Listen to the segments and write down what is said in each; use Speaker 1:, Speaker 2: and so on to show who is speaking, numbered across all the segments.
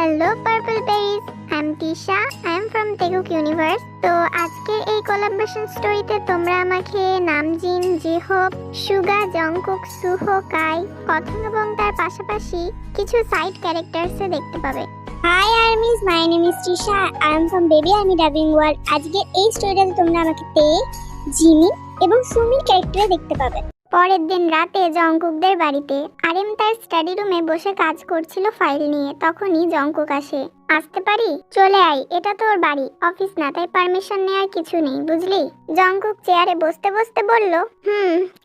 Speaker 1: Hello purple berries, I am Tisha, I am from Taekook universe. তো আজকের এই collaboration স্টোরিতে তোমরা আমাকে নামজিন, জিহোপ, সুগা, জংকুক, সুহো, কাই, কথন এবং তার পাশাপাশি কিছু সাইড ক্যারেক্টার্সে দেখতে পাবে।
Speaker 2: Hi armies, my name is Tisha, I am from baby army dubbing world. আজকে এই স্টোরিটাতে তোমরা আমাকে তে, জিমি এবং সুমির ক্যারেক্টারে দেখতে পাবে।
Speaker 1: পরের দিন রাতে জংকুকদের বাড়িতে আরেম তার স্টাডি রুমে বসে কাজ করছিল ফাইল নিয়ে। তখনই জংকুক আসে। আসতে পারি? চলে আয়, এটা তোর বাড়ি, অফিস না, তাই পারমিশন নেওয়ার কিছু নেই, বুঝলি? জংকুক চেয়ারে বসতে বসতে বলল,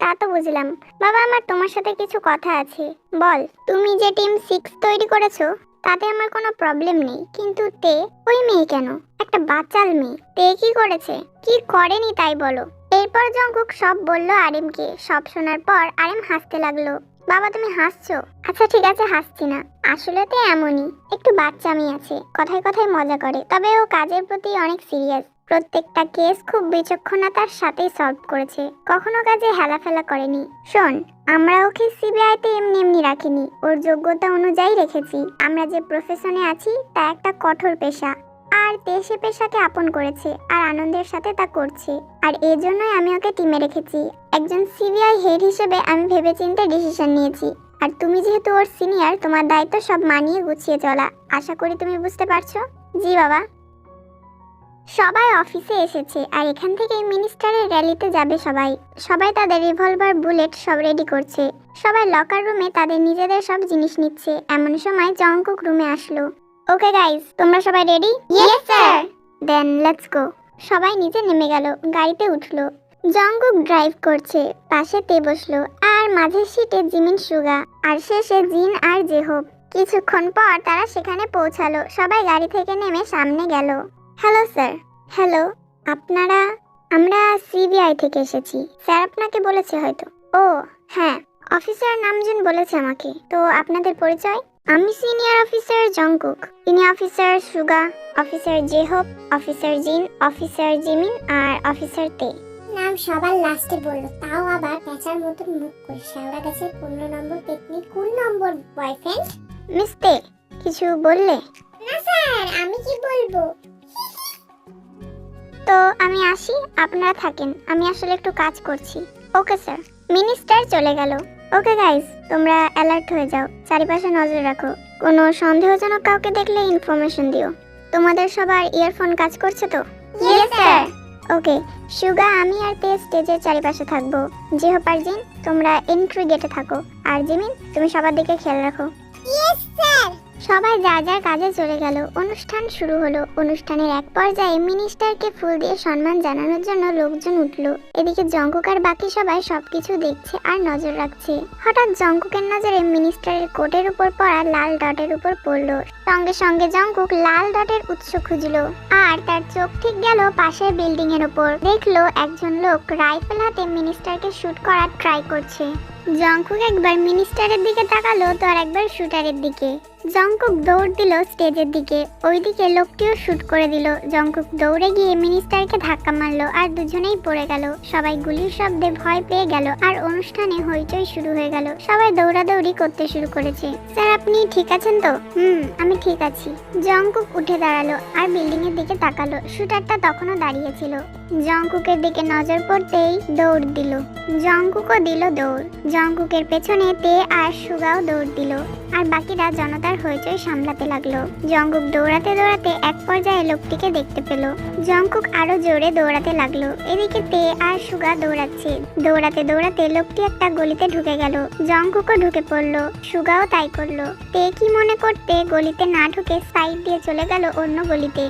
Speaker 1: তা তো বুঝলাম। বাবা, আমার তোমার সাথে কিছু কথা আছে। বল। তুমি যে টিম 6 তৈরি করেছো তাতে আমার কোনো প্রবলেম নেই, কিন্তু তে, ওই মেয়ে কেন? একটা বাচাল মেয়ে। তে কি করেছে? কি করেনি তাই বলো। এরপর জংকুক সব বলল আরেমকে। সব শোনার পর আরেম হাসতে লাগলো। বাবা, তুমি হাসছো? আচ্ছা ঠিক আছে, হাসছি না। আসলে তো এমনই, একটু বাচ্চামি আছে, কথায় কথায় মজা করে, তবে ও কাজের প্রতি অনেক সিরিয়াস। প্রত্যেকটা কেস খুব বিচক্ষণতার সাথেই সলভ করেছে, কখনো কাজে হেলাফেলা করেনি। শোন, আমরা ওকে সিবিআইতে এমনি এমনি রাখিনি, ওর যোগ্যতা অনুযায়ী রেখেছি। আমরা যে প্রফেশনে আছি তা একটা কঠোর পেশা, আর সে পেশাকে আপন করেছে আর আনন্দের সাথে তা করছে। আর এই জন্যই আমি ওকে টিমে রেখেছি। একজন সিবিআই হেড হিসেবে আমি ভেবেচিন্তে ডিসিশন নিয়েছি। আর তুমি যেহেতু ওর সিনিয়র, তোমার দায়িত্ব সব মানিয়ে গুছিয়ে চলা। আশা করি তুমি বুঝতে পারছো। জি বাবা। সবাই অফিসে এসেছে আর এখান থেকে মিনিস্টারের র্যালিতে যাবে সবাই। সবাই তাদের রিভলভার, বুলেট সব রেডি করছে। সবাই লকার রুমে তাদের নিজেদের সব জিনিস নিচ্ছে। এমন সময় জংকুক রুমে আসলো। ওকে গাইস, তোমরা সবাই ready? Yes sir. Then let's go. সবাই নিচে নেমে গেল, গাড়িতে উঠলো। জংকুক ড্রাইভ করছে, পাশে তে বসলো, আর মাঝের সিটে জিমিন, সুগা, আর শেষে জিন আর জেহোপ। কিছুক্ষণ পর তারা সেখানে পৌঁছালো। সবাই গাড়ি থেকে নেমে সামনে গেল। Hello sir. হ্যালো, আপনারা? আমরা সিবিআই থেকে এসেছি। স্যার আপনাকে বলেছে হয়তো। ও হ্যাঁ, অফিসার নামজুন বলেছে আমাকে। তো আপনাদের পরিচয়? আমি সিনিয়র অফিসার জংকুক, তিনি অফিসার সুগা, অফিসার জেহোপ, অফিসার জিন, অফিসার জিমিন আর অফিসার তে।
Speaker 2: নাম সবার লাস্টে বললো, তাও আবার পেঁচার মতন মুখ করে। শ্যাওড়া গাছের 15 নম্বর পেতনি, কোন নম্বর বয়ফ্রেন্ড?
Speaker 1: মিস তে, কিছু বললে?
Speaker 2: না স্যার, আমি কি বলবো।
Speaker 1: তো আমি আসি, আপনারা থাকেন, আমি আসলে একটু কাজ করছি। Okay sir. মিনিস্টার চলে গেল। ওকে গাইস, তোমরা অ্যালার্ট হয়ে যাও, চারিপাশে নজর রাখো। কোনো সন্দেহজনক কাউকে দেখলে ইনফরমেশন দিও। তোমাদের সবার ইয়ারফোন কাজ করছে তো?
Speaker 2: Yes sir.
Speaker 1: ওকে, সুগা, আমি আর তে স্টেজের চারিপাশে থাকবো। জেহোপ আর জিন, তোমরা এন্ট্রি গেটে থাকো। আর জিমিন, তুমি সবার দিকে খেয়াল রাখো।
Speaker 2: Yes sir.
Speaker 1: সবাই যার যার কাজে চলে গেল। অনুষ্ঠান শুরু হলো। অনুষ্ঠানের এক পর্যায়ে মিনিস্টারকে ফুল দিয়ে সম্মান জানানোর জন্য লোকজন উঠলো। এদিকে জংকুক আর বাকি সবাই সবকিছু দেখছে আর নজর রাখছে। হঠাৎ জংকুকের নজরে মিনিস্টারের কোটের উপর পড়া লাল ডটের উপর পড়লো। সঙ্গে সঙ্গে জংকুক লাল ডটের উৎস খুঁজলো, আর তার চোখ ঠিক গেল পাশের বিল্ডিং এর উপর। দেখলো একজন লোক রাইফেল হাতে মিনিস্টারকে শুট করার ট্রাই করছে। জংকুক একবার মিনিস্টারের দিকে তাকালো, তো আর একবার শুটারের দিকে। জংকুক দৌড় দিল স্টেজের দিকে, ওইদিকে লোকটিও শুট করে দিল। জংকুক দৌড়ে গিয়ে মিনিস্টারকে ধাক্কা মারলো, আর দুজনেই পড়ে গেল। সবাই গুলির শব্দে ভয় পেয়ে গেল, আর অনুষ্ঠানে হইচই শুরু হয়ে গেল। সবাই দৌড়াদৌড়ি করতে শুরু করেছে। স্যার, আপনি ঠিক আছেন তো? আমি ঠিক আছি। জংকুক উঠে দাঁড়ালো আর বিল্ডিং এর দিকে তাকালো। শুটারটা তখনও দাঁড়িয়ে ছিল। জংকুকের দিকে নজর পড়তেই দৌড় দিল। জংকুকও দিল দৌড়। জংকুকের পেছনে তে আর সুগাও দৌড় দিল, আর বাকিরা জনতার হইচই সামলাতে লাগলো। জংকুক দৌড়াতে দৌড়াতে এক পর্যায়ে লোকটিকে দেখতে পেল। জংকুক আরো জোরে দৌড়াতে লাগলো। এদিকে তে আর সুগা দৌড়াচ্ছে। দৌড়াতে দৌড়াতে লোকটি একটা গলিতে ঢুকে গেল। জংকুকও ঢুকে পড়লো, সুগাও তাই করলো। তে কি মনে করতে গলিতে না ঢুকে সাইড দিয়ে চলে গেল অন্য গলিতে।